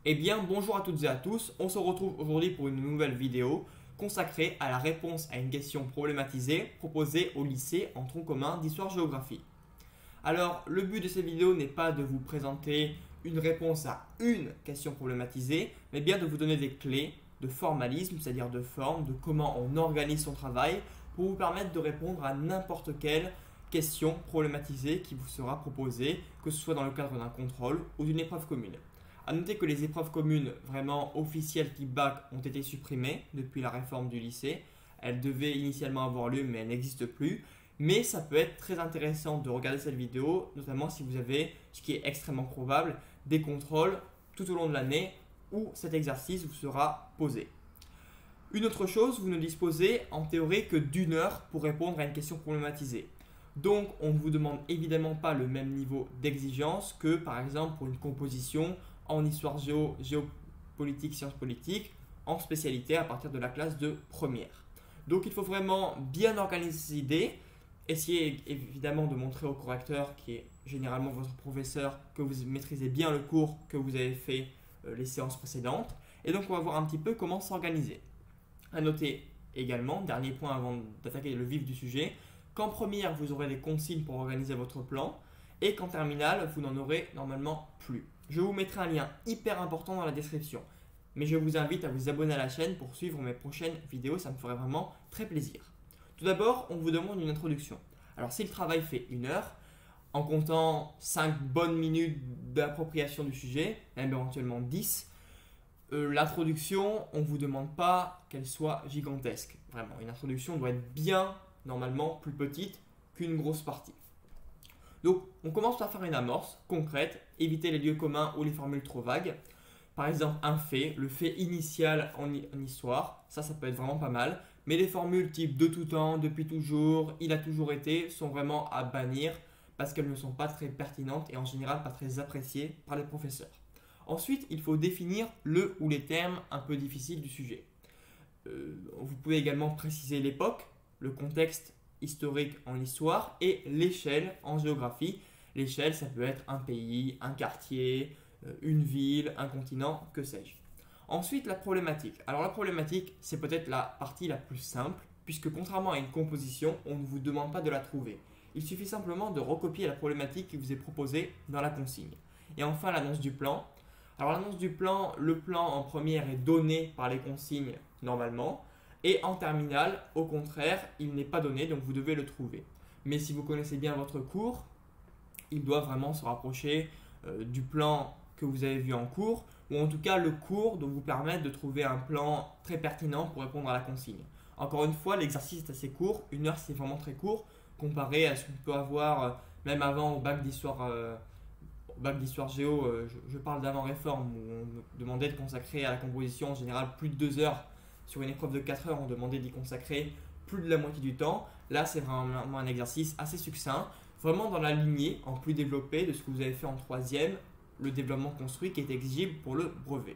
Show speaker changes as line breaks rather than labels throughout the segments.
Eh bien, bonjour à toutes et à tous, on se retrouve aujourd'hui pour une nouvelle vidéo consacrée à la réponse à une question problématisée proposée au lycée en tronc commun d'histoire-géographie. Alors, le but de cette vidéo n'est pas de vous présenter une réponse à une question problématisée, mais bien de vous donner des clés de formalisme, c'est-à-dire de forme, de comment on organise son travail pour vous permettre de répondre à n'importe quelle question problématisée qui vous sera proposée, que ce soit dans le cadre d'un contrôle ou d'une épreuve commune. A noter que les épreuves communes vraiment officielles type bac ont été supprimées depuis la réforme du lycée. Elles devaient initialement avoir lieu mais elles n'existent plus. Mais ça peut être très intéressant de regarder cette vidéo, notamment si vous avez, ce qui est extrêmement probable, des contrôles tout au long de l'année où cet exercice vous sera posé. Une autre chose, vous ne disposez en théorie que d'une heure pour répondre à une question problématisée. Donc, on ne vous demande évidemment pas le même niveau d'exigence que, par exemple, pour une composition en histoire géopolitique, sciences politiques, en spécialité à partir de la classe de première. Donc, il faut vraiment bien organiser ses idées, essayer évidemment de montrer au correcteur, qui est généralement votre professeur, que vous maîtrisez bien le cours, que vous avez fait les séances précédentes. Et donc, on va voir un petit peu comment s'organiser. À noter également, dernier point avant d'attaquer le vif du sujet, qu'en première, vous aurez des consignes pour organiser votre plan et qu'en terminale, vous n'en aurez normalement plus. Je vous mettrai un lien hyper important dans la description. Mais je vous invite à vous abonner à la chaîne pour suivre mes prochaines vidéos, ça me ferait vraiment très plaisir. Tout d'abord, on vous demande une introduction. Alors si le travail fait 1 heure, en comptant 5 bonnes minutes d'appropriation du sujet, même éventuellement 10, l'introduction, on ne vous demande pas qu'elle soit gigantesque. Vraiment, une introduction doit être bien, normalement, plus petite qu'une grosse partie. Donc, on commence par faire une amorce concrète, éviter les lieux communs ou les formules trop vagues. Par exemple, un fait, le fait initial en histoire, ça peut être vraiment pas mal. Mais les formules type de tout temps, depuis toujours, il a toujours été, sont vraiment à bannir parce qu'elles ne sont pas très pertinentes et en général pas très appréciées par les professeurs. Ensuite, il faut définir le ou les termes un peu difficiles du sujet. Vous pouvez également préciser l'époque, le contexte historique en histoire et l'échelle en géographie. L'échelle, ça peut être un pays, un quartier, une ville, un continent, que sais-je. Ensuite, la problématique. Alors la problématique, c'est peut-être la partie la plus simple, puisque contrairement à une composition, on ne vous demande pas de la trouver. Il suffit simplement de recopier la problématique qui vous est proposée dans la consigne. Et enfin, l'annonce du plan. Alors l'annonce du plan, le plan en première est donné par les consignes normalement. Et en terminale, au contraire, il n'est pas donné, donc vous devez le trouver. Mais si vous connaissez bien votre cours, il doit vraiment se rapprocher du plan que vous avez vu en cours, ou en tout cas le cours doit vous permettre de trouver un plan très pertinent pour répondre à la consigne. Encore une fois, l'exercice est assez court, 1 heure c'est vraiment très court, comparé à ce qu'on peut avoir même avant au bac d'histoire géo, je parle d'avant réforme, où on demandait de consacrer à la composition en général plus de 2 heures. Sur une épreuve de 4 heures, on demandait d'y consacrer plus de la moitié du temps. Là, c'est vraiment un exercice assez succinct, vraiment dans la lignée, en plus développé de ce que vous avez fait en 3e, le développement construit qui est exigible pour le brevet.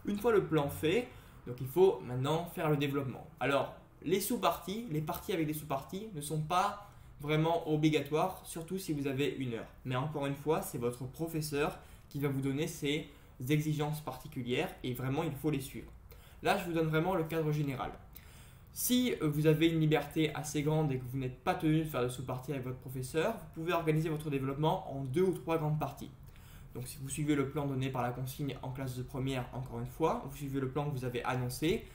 Une fois le plan fait, donc il faut maintenant faire le développement. Alors, les sous-parties, les parties avec des sous-parties ne sont pas vraiment obligatoires, surtout si vous avez 1 heure. Mais encore une fois, c'est votre professeur qui va vous donner ces exigences particulières et vraiment, il faut les suivre. Là, je vous donne vraiment le cadre général. Si vous avez une liberté assez grande et que vous n'êtes pas tenu de faire de sous-parties avec votre professeur, vous pouvez organiser votre développement en 2 ou 3 grandes parties. Donc si vous suivez le plan donné par la consigne en classe de première, encore une fois, vous suivez le plan que vous avez annoncé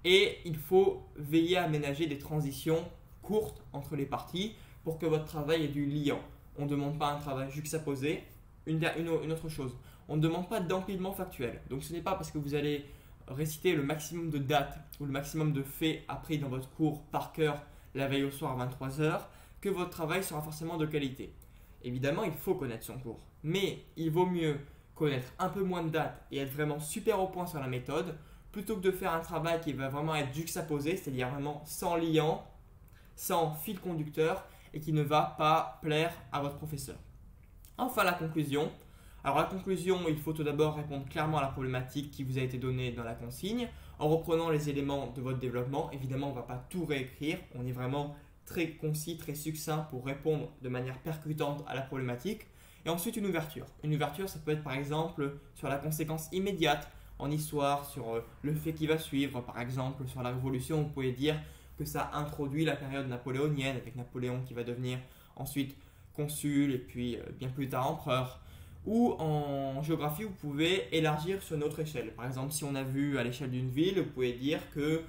et il faut veiller à aménager des transitions courtes entre les parties pour que votre travail ait du liant. On ne demande pas un travail juxtaposé. Une autre chose, on ne demande pas d'empilement factuel. Donc ce n'est pas parce que vous allez réciter le maximum de dates ou le maximum de faits appris dans votre cours par cœur la veille au soir à 23 h que votre travail sera forcément de qualité. Évidemment, il faut connaître son cours, mais il vaut mieux connaître un peu moins de dates et être vraiment super au point sur la méthode plutôt que de faire un travail qui va vraiment être juxtaposé, c'est-à-dire vraiment sans liant, sans fil conducteur et qui ne va pas plaire à votre professeur. Enfin, la conclusion. Alors la conclusion, il faut tout d'abord répondre clairement à la problématique qui vous a été donnée dans la consigne en reprenant les éléments de votre développement. Évidemment, on ne va pas tout réécrire, on est vraiment très concis, très succinct pour répondre de manière percutante à la problématique. Et ensuite, une ouverture. Une ouverture, ça peut être par exemple sur la conséquence immédiate en histoire sur le fait qui va suivre. Par exemple, sur la Révolution, vous pouvez dire que ça introduit la période napoléonienne avec Napoléon qui va devenir ensuite consul et puis bien plus tard empereur. Ou en géographie, vous pouvez élargir sur une autre échelle. Par exemple, si on a vu à l'échelle d'une ville, vous pouvez dire que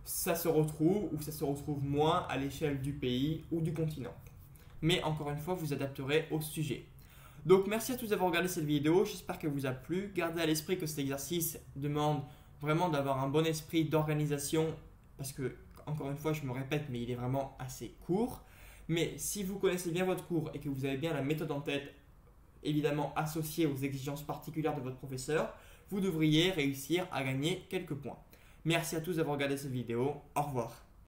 ça se retrouve ou ça se retrouve moins à l'échelle du pays ou du continent. Mais encore une fois, vous adapterez au sujet. Donc merci à tous d'avoir regardé cette vidéo, j'espère qu'elle vous a plu. Gardez à l'esprit que cet exercice demande vraiment d'avoir un bon esprit d'organisation parce que, encore une fois, je me répète, mais il est vraiment assez court. Mais si vous connaissez bien votre cours et que vous avez bien la méthode en tête, évidemment associée aux exigences particulières de votre professeur, vous devriez réussir à gagner quelques points. Merci à tous d'avoir regardé cette vidéo, au revoir.